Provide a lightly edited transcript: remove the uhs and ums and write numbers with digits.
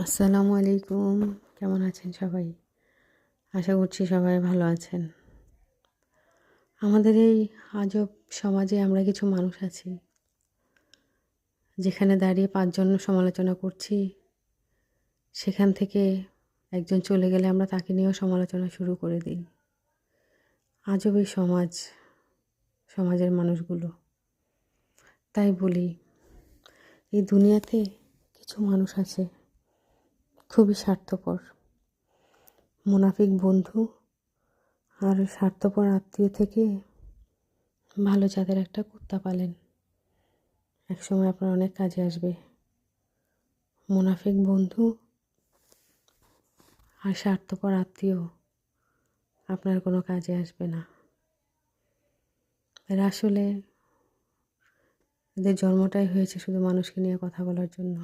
আসসালামু আলাইকুম। কেমন আছেন সবাই? আশা করছি সবাই ভালো আছেন। আমাদের এই আজব সমাজে আমরা কিছু মানুষ আছি, যেখানে দাঁড়িয়ে ৫ জন সমালোচনা করছি, সেখান থেকে একজন চলে গেলে আমরা তাকে নিয়েও সমালোচনা শুরু করে দিই। আজব এই সমাজ, সমাজের মানুষগুলো। তাই বলি, এই দুনিয়াতে কিছু মানুষ আছে খুবই স্বার্থপর, মুনাফিক বন্ধু আর স্বার্থপর আত্মীয় থেকে ভালো জাতের একটা কুত্তা পালেন, একসময় আপনার অনেক কাজে আসবে। মুনাফিক বন্ধু আর স্বার্থপর আত্মীয় আপনার কোনো কাজে আসবে না। এরা আসলে এদের জন্মটাই হয়েছে শুধু মানুষকে নিয়ে কথা বলার জন্য।